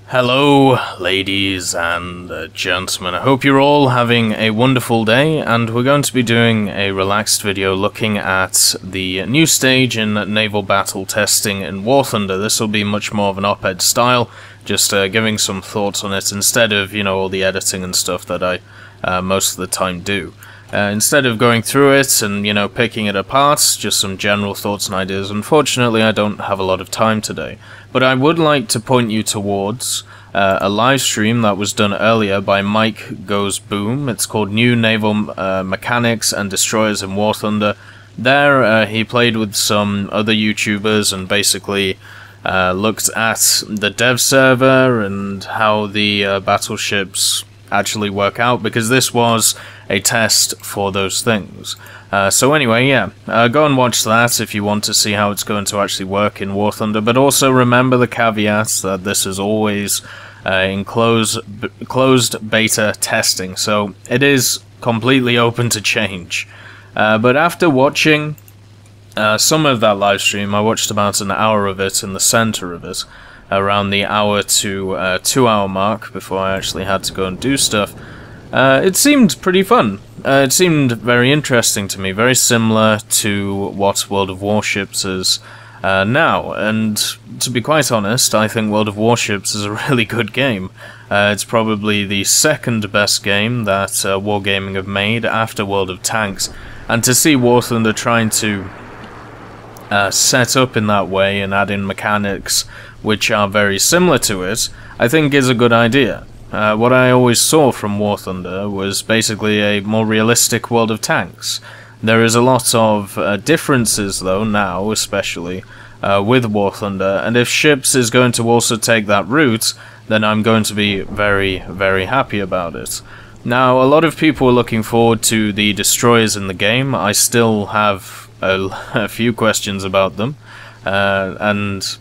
Hello, ladies and gentlemen. I hope you're all having a wonderful day, and we're going to be doing a relaxed video looking at the new stage in naval battle testing in War Thunder. This will be much more of an op-ed style, just giving some thoughts on it instead of, all the editing and stuff that I most of the time do. Instead of going through it and, picking it apart, just some general thoughts and ideas. Unfortunately, I don't have a lot of time today. But I would like to point you towards a live stream that was done earlier by Mike Goes Boom. It's called New Naval Mechanics and Destroyers in War Thunder. There, he played with some other YouTubers and basically looked at the dev server and how the battleships actually work out, because this was a test for those things. So anyway, go and watch that if you want to see how it's going to actually work in War Thunder, but also remember the caveats that this is always in closed beta testing, so it is completely open to change. But after watching some of that live stream, I watched about an hour of it in the center of it, around the hour to 2 hour mark before I actually had to go and do stuff. It seemed pretty fun. It seemed very interesting to me, very similar to what World of Warships is now, and to be quite honest, I think World of Warships is a really good game. It's probably the second best game that Wargaming have made after World of Tanks, and to see War Thunder trying to set up in that way and add in mechanics which are very similar to it, I think is a good idea. What I always saw from War Thunder was basically a more realistic World of Tanks. There is a lot of differences though now, especially with War Thunder, and if Ships is going to also take that route, then I'm going to be very, very happy about it. Now, a lot of people are looking forward to the destroyers in the game. I still have a few questions about them, and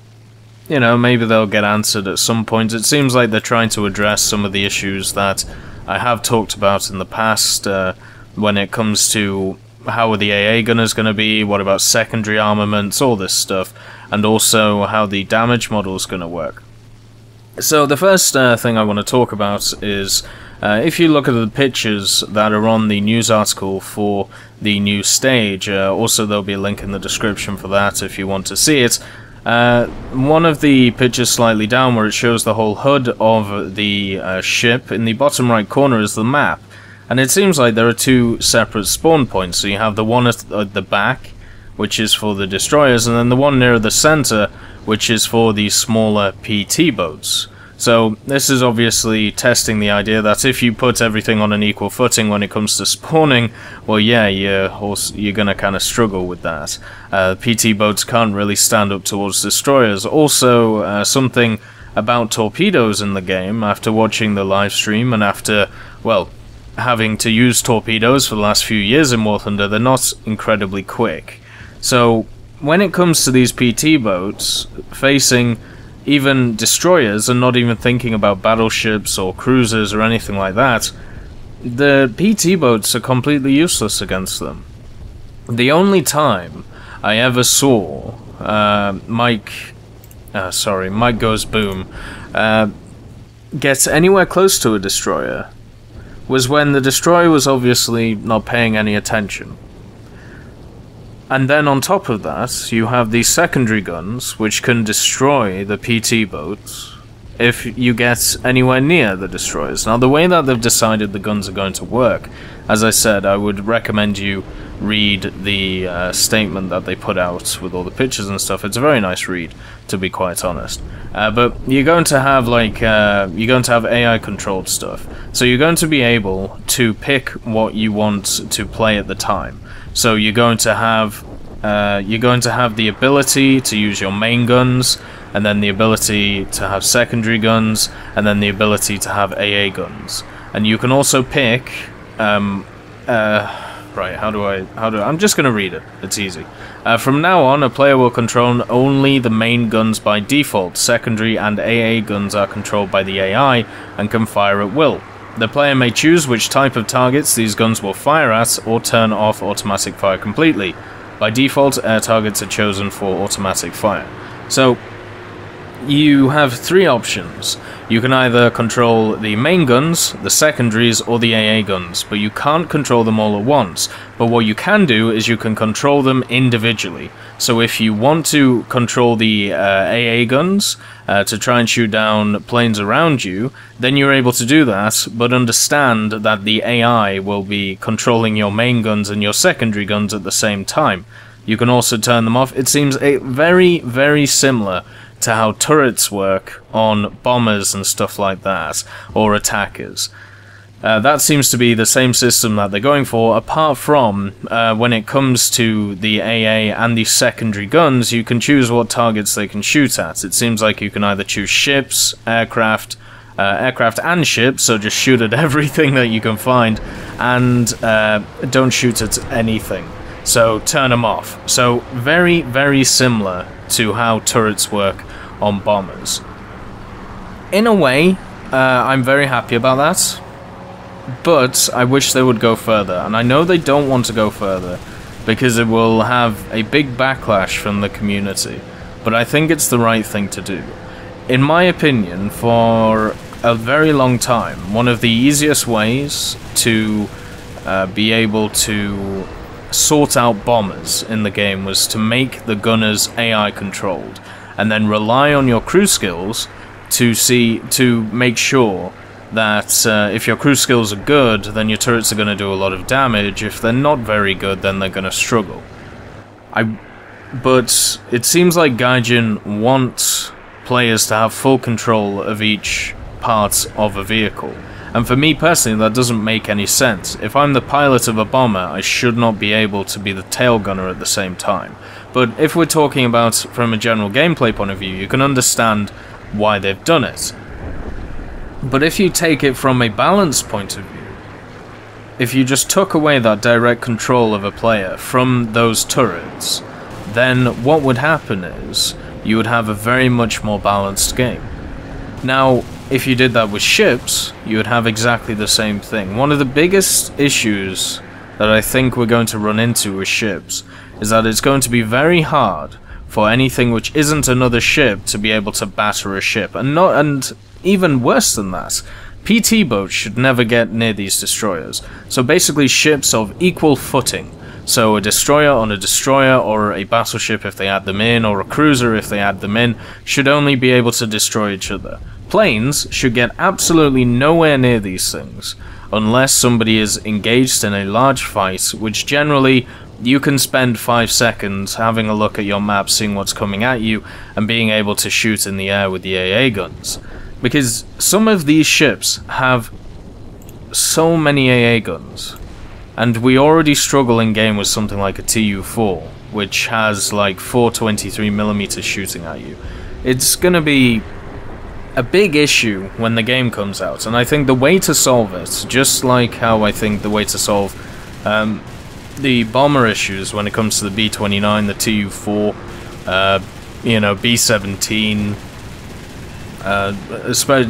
maybe they'll get answered at some point. It seems like they're trying to address some of the issues that I have talked about in the past when it comes to how are the AA gunners going to be, what about secondary armaments, all this stuff, and also how the damage model is going to work. So the first thing I want to talk about is if you look at the pictures that are on the news article for the new stage, also there'll be a link in the description for that if you want to see it. One of the pictures slightly down where it shows the whole HUD of the ship, in the bottom right corner is the map, and it seems like there are two separate spawn points. So you have the one at the back, which is for the destroyers, and then the one near the center, which is for the smaller PT boats. So this is obviously testing the idea that if you put everything on an equal footing when it comes to spawning, well yeah, you're gonna kind of struggle with that. PT boats can't really stand up towards destroyers. Also, something about torpedoes in the game, after watching the live stream and after, well, having to use torpedoes for the last few years in War Thunder, they're not incredibly quick. So when it comes to these PT boats facing even destroyers and not even thinking about battleships or cruisers or anything like that, the PT boats are completely useless against them. The only time I ever saw Mike Goes Boom get anywhere close to a destroyer was when the destroyer was obviously not paying any attention. And then on top of that, you have these secondary guns, which can destroy the PT boats if you get anywhere near the destroyers. Now, the way that they've decided the guns are going to work, as I said, I would recommend you read the statement that they put out with all the pictures and stuff. It's a very nice read, to be quite honest. But you're going to have AI controlled stuff. So you're going to be able to pick what you want to play at the time. So you're going to have the ability to use your main guns, and then the ability to have secondary guns, and then the ability to have AA guns. And you can also pick right, I'm just going to read it. It's easy. From now on, a player will control only the main guns by default. Secondary and AA guns are controlled by the AI and can fire at will. The player may choose which type of targets these guns will fire at, or turn off automatic fire completely. By default, air targets are chosen for automatic fire. So, you have three options. You can either control the main guns, the secondaries, or the AA guns, but you can't control them all at once. But what you can do is you can control them individually. So if you want to control the AA guns to try and shoot down planes around you, then you're able to do that, but understand that the AI will be controlling your main guns and your secondary guns at the same time. You can also turn them off. It seems very, very similar to how turrets work on bombers and stuff like that, or attackers. That seems to be the same system that they're going for, apart from when it comes to the AA and the secondary guns, you can choose what targets they can shoot at. It seems like you can either choose ships, aircraft and ships, so just shoot at everything that you can find, and don't shoot at anything. So turn them off. So very, very similar to how turrets work on bombers. In a way, I'm very happy about that, but I wish they would go further, and I know they don't want to go further because it will have a big backlash from the community, but I think it's the right thing to do. In my opinion, for a very long time, one of the easiest ways to be able to sort out bombers in the game was to make the gunners AI controlled, and then rely on your crew skills to make sure that if your crew skills are good, then your turrets are going to do a lot of damage. If they're not very good, then they're going to struggle. But it seems like Gaijin want players to have full control of each part of a vehicle. And for me personally, that doesn't make any sense. If I'm the pilot of a bomber, I should not be able to be the tail gunner at the same time. But if we're talking about from a general gameplay point of view, you can understand why they've done it. But if you take it from a balance point of view, if you just took away that direct control of a player from those turrets, then what would happen is you would have a very much more balanced game. Now, if you did that with ships, you would have exactly the same thing. One of the biggest issues that I think we're going to run into with ships is that it's going to be very hard for anything which isn't another ship to be able to batter a ship. And even worse than that, PT boats should never get near these destroyers. So basically ships of equal footing. So a destroyer on a destroyer, or a battleship if they add them in, or a cruiser if they add them in, should only be able to destroy each other. Planes should get absolutely nowhere near these things, unless somebody is engaged in a large fight, which generally you can spend 5 seconds having a look at your map, seeing what's coming at you, and being able to shoot in the air with the AA guns. Because some of these ships have so many AA guns, and we already struggle in game with something like a TU-4, which has like 423mm shooting at you. It's gonna be a big issue when the game comes out, and I think the way to solve it, just like how I think the way to solve the bomber issues when it comes to the B-29, the TU-4, you know, B-17,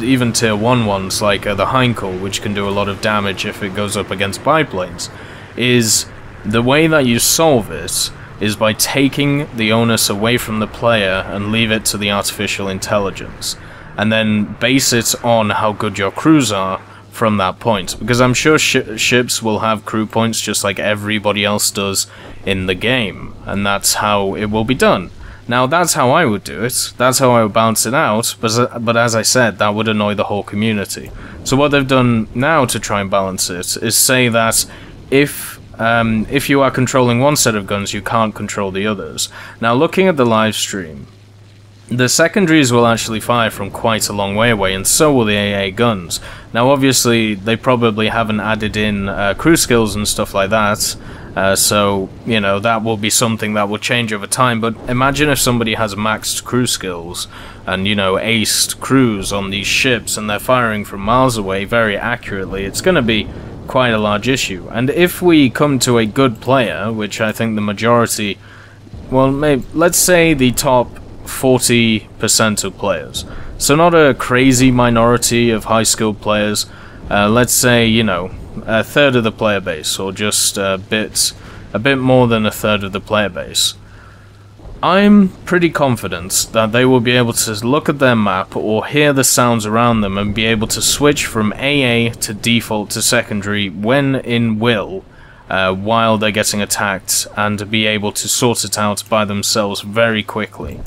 even tier 1 ones like the Heinkel, which can do a lot of damage if it goes up against biplanes, is the way that you solve it is by taking the onus away from the player and leave it to the artificial intelligence, and then base it on how good your crews are from that point. Because I'm sure ships will have crew points just like everybody else does in the game, and that's how it will be done. Now, that's how I would do it, that's how I would balance it out, but as I said, that would annoy the whole community. So what they've done now to try and balance it is say that if you are controlling one set of guns, you can't control the others. Now, looking at the live stream, the secondaries will actually fire from quite a long way away, and so will the AA guns. Now, obviously, they probably haven't added in crew skills and stuff like that, so, you know, that will be something that will change over time. But imagine if somebody has maxed crew skills and, you know, aced crews on these ships, and they're firing from miles away very accurately. It's going to be quite a large issue. And if we come to a good player, which I think the majority, well, maybe, let's say the top 40% of players, so not a crazy minority of high-skilled players, let's say, you know, a third of the player base, or just a bit more than a third of the player base. I'm pretty confident that they will be able to look at their map or hear the sounds around them and be able to switch from AA to default to secondary when in will, while they're getting attacked, and be able to sort it out by themselves very quickly.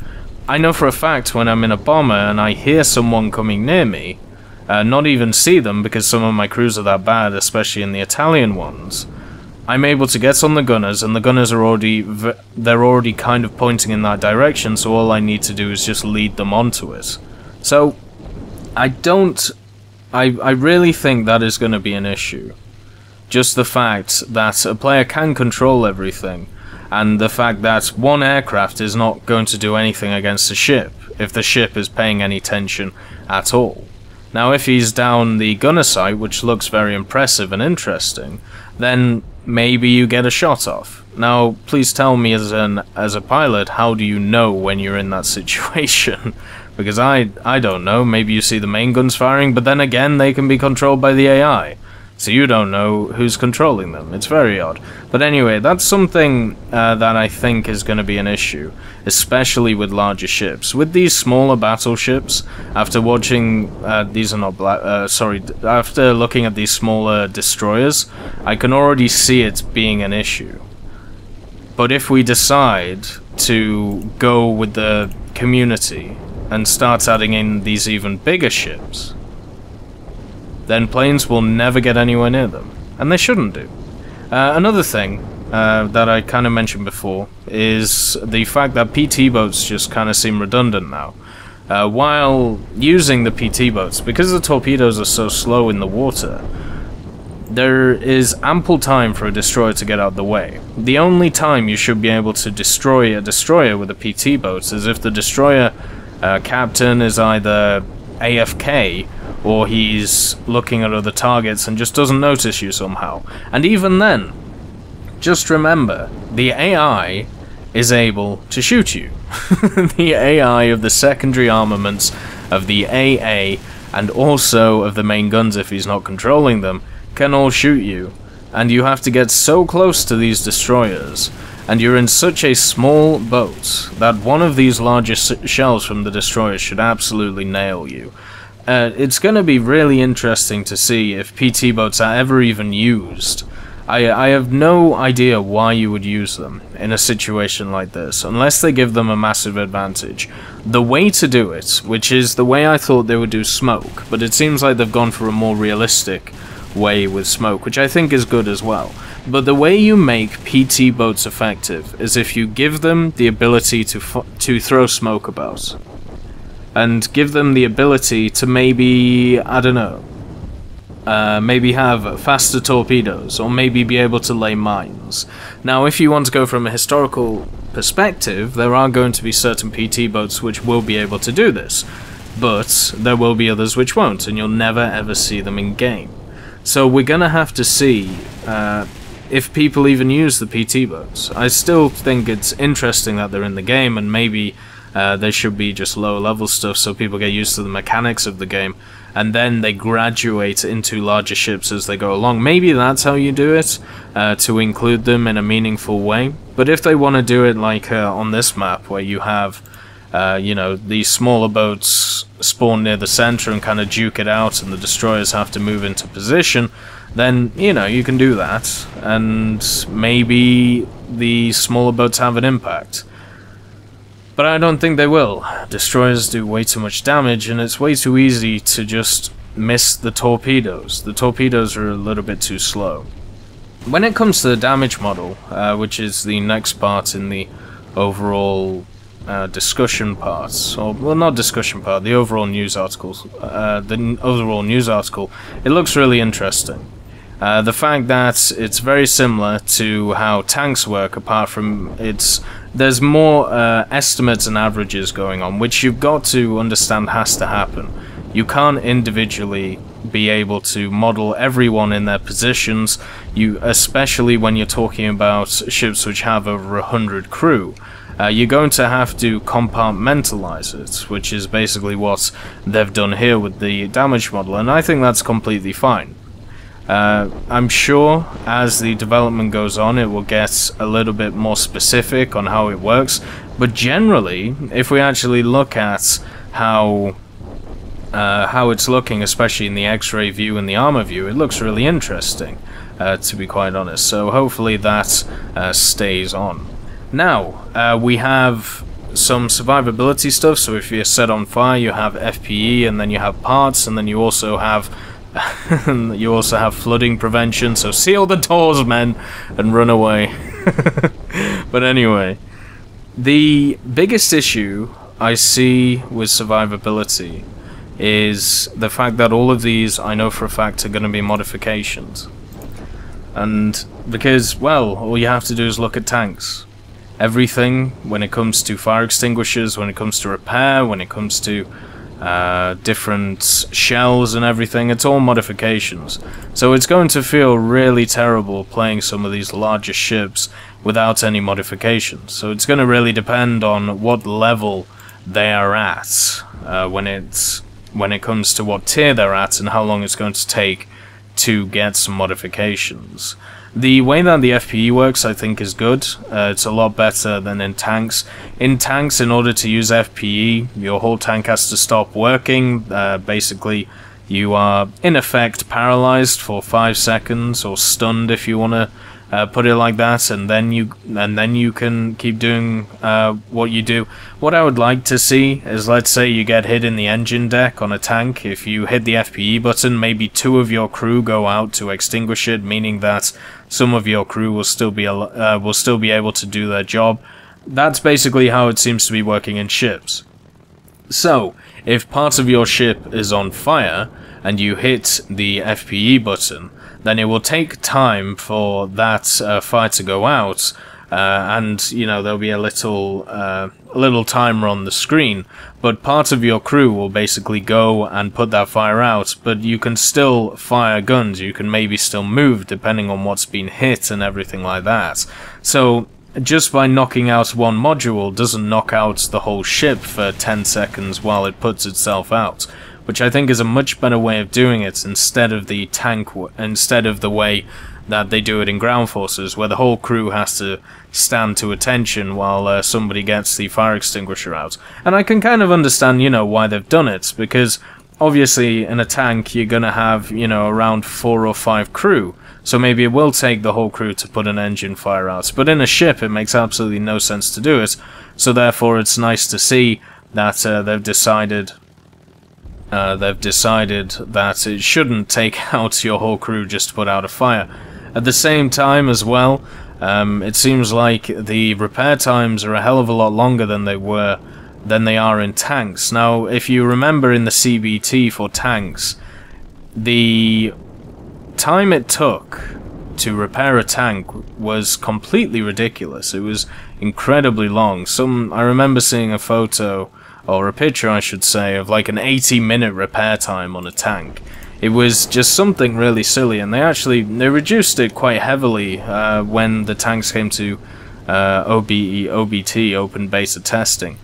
I know for a fact when I'm in a bomber and I hear someone coming near me, not even see them because some of my crews are that bad, especially in the Italian ones, I'm able to get on the gunners, and the gunners are already kind of pointing in that direction, so all I need to do is just lead them onto it. So, I really think that is going to be an issue. Just the fact that a player can control everything, and the fact that one aircraft is not going to do anything against a ship, if the ship is paying any attention at all. Now, if he's down the gunner sight, which looks very impressive and interesting, then maybe you get a shot off. Now, please tell me as a pilot, how do you know when you're in that situation? Because I don't know. Maybe you see the main guns firing, but then again, they can be controlled by the AI. So you don't know who's controlling them. It's very odd. But anyway, that's something that I think is going to be an issue, especially with larger ships. With these smaller battleships, after watching after looking at these smaller destroyers, I can already see it being an issue. But if we decide to go with the community and start adding in these even bigger ships, then planes will never get anywhere near them, and they shouldn't do. Another thing that I kind of mentioned before is the fact that PT boats just kind of seem redundant now. While using the PT boats, because the torpedoes are so slow in the water, there is ample time for a destroyer to get out of the way. The only time you should be able to destroy a destroyer with a PT boat is if the destroyer captain is either AFK, or he's looking at other targets and just doesn't notice you somehow. And even then, just remember, the AI is able to shoot you. The AI of the secondary armaments of the AA, and also of the main guns if he's not controlling them, can all shoot you. And you have to get so close to these destroyers, and you're in such a small boat, that one of these larger shells from the destroyers should absolutely nail you. It's going to be really interesting to see if PT boats are ever even used. I have no idea why you would use them in a situation like this, unless they give them a massive advantage. The way to do it, which is the way I thought they would do smoke, but it seems like they've gone for a more realistic way with smoke, which I think is good as well. But the way you make PT boats effective is if you give them the ability to throw smoke about. And give them the ability to maybe, I don't know, maybe have faster torpedoes, or maybe be able to lay mines. Now, if you want to go from a historical perspective, there are going to be certain PT boats which will be able to do this, but there will be others which won't, and you'll never ever see them in game. So we're going to have to see if people even use the PT boats. I still think it's interesting that they're in the game, and maybe they should be just lower level stuff so people get used to the mechanics of the game, and then they graduate into larger ships as they go along. Maybe that's how you do it, to include them in a meaningful way. But if they want to do it like on this map, where you have you know, these smaller boats spawn near the center and kind of duke it out, and the destroyers have to move into position, then, you know, you can do that, and maybe the smaller boats have an impact. But I don't think they will. Destroyers do way too much damage, and it's way too easy to just miss the torpedoes. The torpedoes are a little bit too slow. When it comes to the damage model, which is the next part in the overall discussion parts, or, well, not discussion part, the overall news articles, it looks really interesting. The fact that it's very similar to how tanks work, apart from there's more estimates and averages going on, which you've got to understand has to happen. You can't individually be able to model everyone in their positions, especially when you're talking about ships which have over 100 crew. You're going to have to compartmentalize it, which is basically what they've done here with the damage model, and I think that's completely fine. I'm sure as the development goes on, it will get a little bit more specific on how it works. But generally, if we actually look at how it's looking, especially in the X-ray view and the armor view, it looks really interesting, to be quite honest. So hopefully that stays on. Now, we have some survivability stuff. So if you're set on fire, you have FPE, and then you have parts, and then you also have flooding prevention. So seal the doors, men, and run away. But anyway, the biggest issue I see with survivability is the fact that all of these, I know for a fact, are going to be modifications. And because, well, all you have to do is look at tanks. Everything, when it comes to fire extinguishers, when it comes to repair, when it comes to different shells and everything, it's all modifications. So it's going to feel really terrible playing some of these larger ships without any modifications. So it's going to really depend on what level they are at when it comes to what tier they're at and how long it's going to take to get some modifications. The way that the FPE works, I think, is good. It's a lot better than in tanks. In tanks, in order to use FPE, your whole tank has to stop working. Basically, you are, in effect, paralyzed for 5 seconds, or stunned if you want to put it like that, and then you can keep doing what you do. What I would like to see is, let's say you get hit in the engine deck on a tank. If you hit the FPE button, maybe 2 of your crew go out to extinguish it, meaning that some of your crew will still be able to do their job. That's basically how it seems to be working in ships. So, if part of your ship is on fire and you hit the FPE button, then it will take time for that fire to go out, and you know, there'll be a little timer on the screen, but part of your crew will basically go and put that fire out. But you can still fire guns, you can maybe still move depending on what's been hit and everything like that. So just by knocking out one module doesn't knock out the whole ship for 10 seconds while it puts itself out, which I think is a much better way of doing it instead of the way that they do it in ground forces, where the whole crew has to stand to attention while somebody gets the fire extinguisher out. And I can kind of understand, you know, why they've done it, because obviously in a tank you're gonna have, you know, around 4 or 5 crew, so maybe it will take the whole crew to put an engine fire out. But in a ship it makes absolutely no sense to do it, so therefore it's nice to see that they've decided that it shouldn't take out your whole crew just to put out a fire. At the same time as well, it seems like the repair times are a hell of a lot longer than they are in tanks. Now, if you remember in the CBT for tanks, the time it took to repair a tank was completely ridiculous. It was incredibly long. I remember seeing a photo, or a picture I should say, of like an 80-minute repair time on a tank. It was just something really silly, and they reduced it quite heavily when the tanks came to OBT, open beta testing.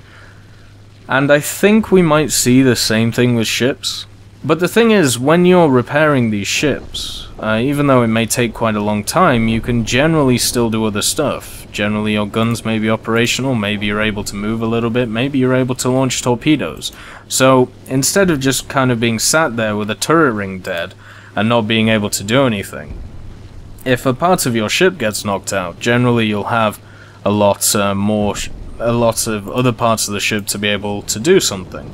And I think we might see the same thing with ships. But the thing is, when you're repairing these ships, even though it may take quite a long time, you can generally still do other stuff. Generally your guns may be operational, maybe you're able to move a little bit, maybe you're able to launch torpedoes. So instead of just kind of being sat there with a turret ring dead and not being able to do anything, if a part of your ship gets knocked out, generally you'll have a lot of other parts of the ship to be able to do something.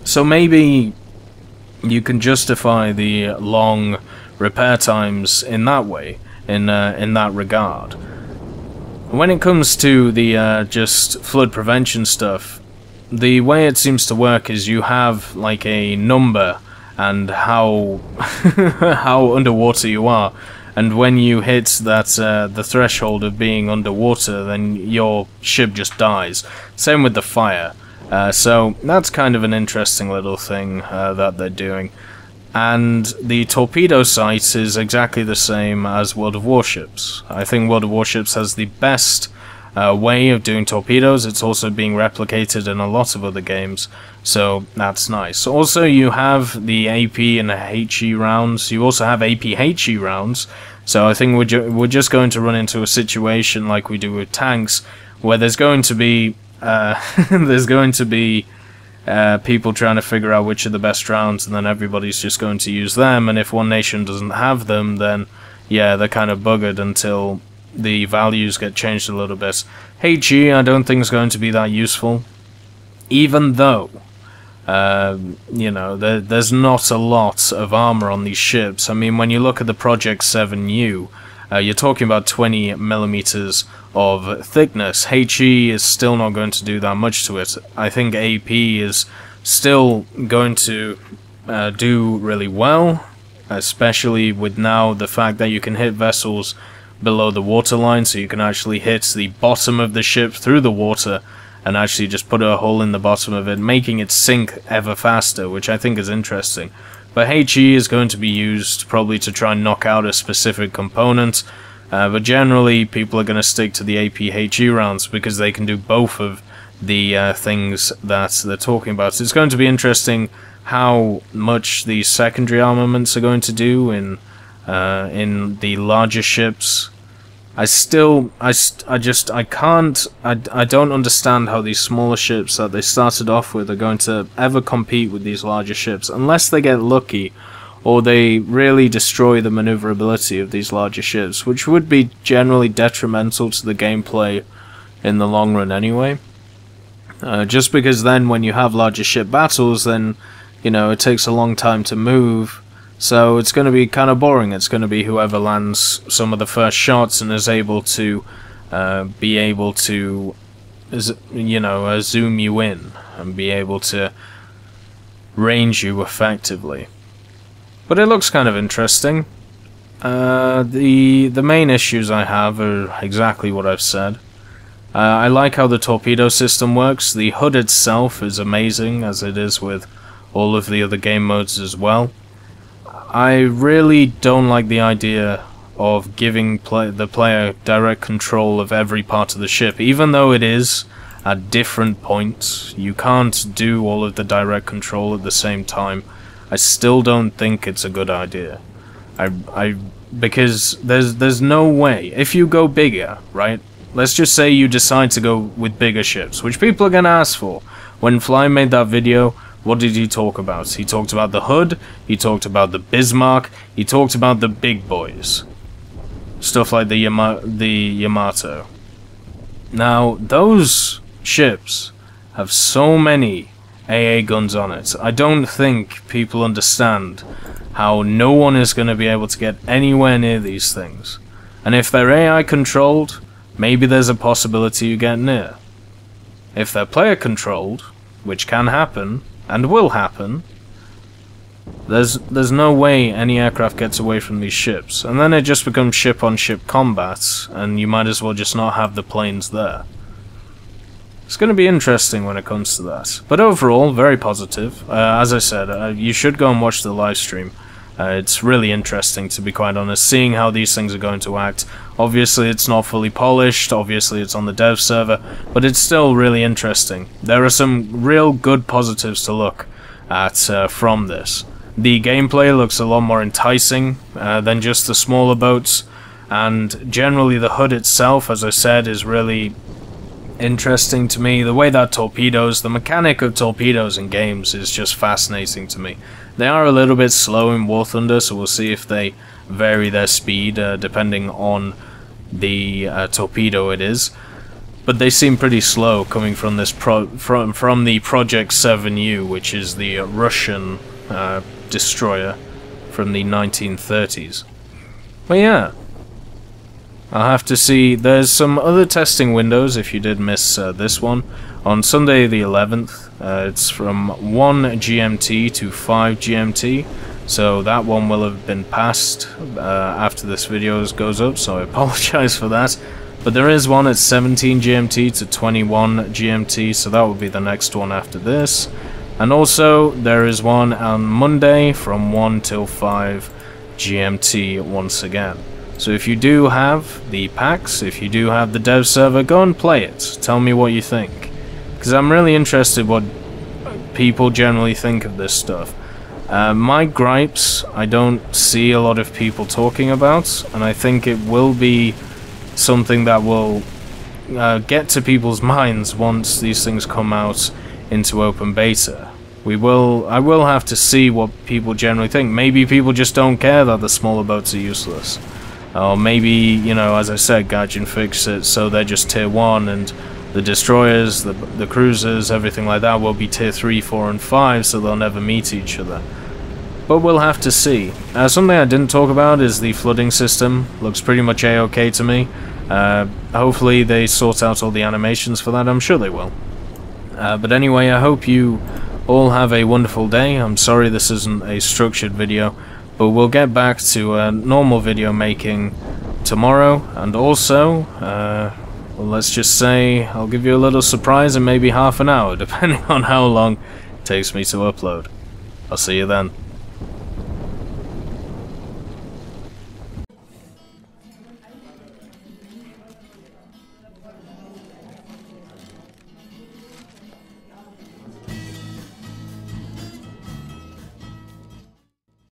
So maybe you can justify the long repair times in that way, in that regard. When it comes to the just flood prevention stuff, the way it seems to work is you have like a number and how how underwater you are, and when you hit that the threshold of being underwater, then your ship just dies. Same with the fire. So that's kind of an interesting little thing that they're doing. And the torpedo sight is exactly the same as World of Warships. I think World of Warships has the best way of doing torpedoes. It's also being replicated in a lot of other games, so that's nice. Also, you have the AP and the HE rounds. You also have AP HE rounds, so I think we're just going to run into a situation like we do with tanks, where there's going to be people trying to figure out which are the best rounds, and then everybody's just going to use them, and if one nation doesn't have them, then yeah, they're kind of buggered until the values get changed a little bit. HE I don't think is going to be that useful, even though you know, there's not a lot of armor on these ships. I mean, when you look at the Project 7U, you're talking about 20 millimeters of thickness. HE is still not going to do that much to it. I think AP is still going to do really well, especially with now the fact that you can hit vessels below the waterline, so you can actually hit the bottom of the ship through the water and actually just put a hole in the bottom of it, making it sink ever faster, which I think is interesting. But HE is going to be used probably to try and knock out a specific component, but generally people are going to stick to the AP HE rounds because they can do both of the things that they're talking about. It's going to be interesting how much the secondary armaments are going to do in the larger ships. I don't understand how these smaller ships that they started off with are going to ever compete with these larger ships, unless they get lucky, or they really destroy the maneuverability of these larger ships, which would be generally detrimental to the gameplay in the long run anyway. Just because then when you have larger ship battles, then, you know, it takes a long time to move, so it's going to be kind of boring. It's going to be whoever lands some of the first shots and is able to you know, zoom you in and be able to range you effectively. But it looks kind of interesting. The main issues I have are exactly what I've said. I like how the torpedo system works. The HUD itself is amazing, as it is with all of the other game modes as well. I really don't like the idea of giving the player direct control of every part of the ship, even though it is at different points. You can't do all of the direct control at the same time. I still don't think it's a good idea. Because there's no way. If you go bigger, right? Let's just say you decide to go with bigger ships, which people are gonna ask for. When Fly made that video, what did he talk about? He talked about the HUD, he talked about the Bismarck, he talked about the big boys. Stuff like the Yamato. Now, those ships have so many AA guns on it. I don't think people understand how no one is going to be able to get anywhere near these things. And if they're AI controlled, maybe there's a possibility you get near. If they're player controlled, which can happen, and will happen, there's no way any aircraft gets away from these ships, and then it just becomes ship-on-ship combat, and you might as well just not have the planes there. It's going to be interesting when it comes to that. But overall, very positive. As I said, you should go and watch the live stream. It's really interesting, to be quite honest, seeing how these things are going to act. Obviously it's not fully polished, obviously it's on the dev server, but it's still really interesting. There are some real good positives to look at from this. The gameplay looks a lot more enticing than just the smaller boats, and generally the HUD itself, as I said, is really interesting to me. The way that the mechanic of torpedoes in games is just fascinating to me. They are a little bit slow in War Thunder, so we'll see if they vary their speed depending on the torpedo it is. But they seem pretty slow coming from this from the Project 7U, which is the Russian destroyer from the 1930s. But yeah, I'll have to see. There's some other testing windows if you did miss this one. On Sunday the 11th, it's from 1 GMT to 5 GMT, so that one will have been passed after this video goes up, so I apologize for that. But there is one at 17 GMT to 21 GMT, so that will be the next one after this. And also, there is one on Monday from 1 till 5 GMT once again. So if you do have the packs, if you do have the dev server, go and play it. Tell me what you think, because I'm really interested what people generally think of this stuff. My gripes, I don't see a lot of people talking about, and I think it will be something that will get to people's minds once these things come out into open beta. I will have to see what people generally think. Maybe people just don't care that the smaller boats are useless. Or maybe, you know, as I said, Gaijin fix it so they're just tier 1 and the destroyers, the cruisers, everything like that will be tier 3, 4 and 5, so they'll never meet each other. But we'll have to see. Something I didn't talk about is the flooding system. Looks pretty much a-okay to me. Hopefully they sort out all the animations for that. I'm sure they will. But anyway, I hope you all have a wonderful day. I'm sorry this isn't a structured video, but we'll get back to normal video making tomorrow. And also, well, let's just say I'll give you a little surprise in maybe half an hour, depending on how long it takes me to upload. I'll see you then.